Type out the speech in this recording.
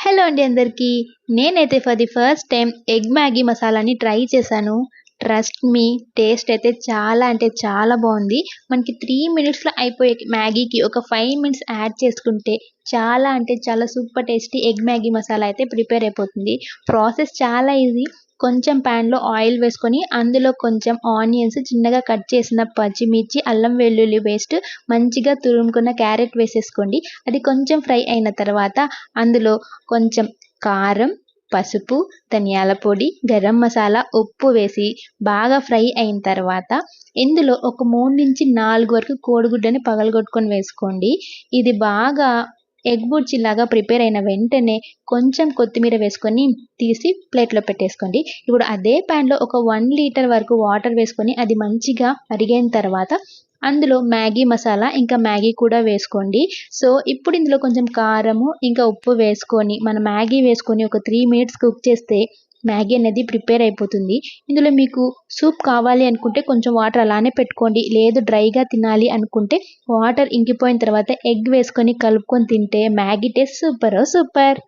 Hello అండి అందరికీ. నేనైతే for the first time egg Maggi మసాలాని ట్రై చేశాను. ట్రస్ట్ మీ, టేస్ట్ అయితే చాలా అంటే చాలా బావుంది. మనకి 3 మినిట్స్‌లో అయిపోయే మ్యాగీకి ఒక 5 మినిట్స్ యాడ్ చేసుకుంటే చాలా అంటే చాలా super tasty egg Maggi masala అయితే ప్రిపేర్ అయిపోతుంది. ప్రాసెస్ చాలా ఈజీ. కొంచెం ప్యాన్‌లో ఆయిల్ వేసుకొని అందులో కొంచెం ఆనియన్స్, చిన్నగా కట్ చేసిన పచ్చిమిర్చి, అల్లం వెల్లుల్లి పేస్ట్, మంచిగా తురుముకున్న క్యారెట్ వేసేసుకోండి. అది కొంచెం ఫ్రై అయిన తర్వాత అందులో కొంచెం కారం, పసుపు, ధనియాల పొడి, గరం మసాలా, ఉప్పు వేసి బాగా ఫ్రై అయిన తర్వాత ఇందులో ఒక 3-4 వరకు కోడిగుడ్డుని పగలగొట్టుకొని వేసుకోండి. ఇది బాగా ఎగ్ బుర్జీలాగా ప్రిపేర్ అయిన వెంటనే కొంచెం కొత్తిమీర వేసుకొని తీసి ప్లేట్‌లో పెట్టేసుకోండి. ఇప్పుడు అదే ప్యాన్‌లో ఒక 1 లీటర్ వరకు వాటర్ వేసుకొని అది మంచిగా మరిగిన తర్వాత అందులో మ్యాగీ మసాలా, ఇంకా మ్యాగీ కూడా వేసుకోండి. సో, ఇప్పుడు ఇందులో కొంచెం కారము, ఇంకా ఉప్పు వేసుకొని మన మ్యాగీ వేసుకొని ఒక 3 మినిట్స్ కుక్ చేస్తే మ్యాగీ అనేది ప్రిపేర్ అయిపోతుంది. ఇందులో మీకు సూప్ కావాలి అనుకుంటే కొంచెం వాటర్ అలానే పెట్టుకోండి. లేదు డ్రైగా తినాలి అనుకుంటే వాటర్ ఇంకిపోయిన తర్వాత ఎగ్ వేసుకొని కలుపుకొని తింటే మ్యాగీ టేస్ట్ సూపరో సూపర్.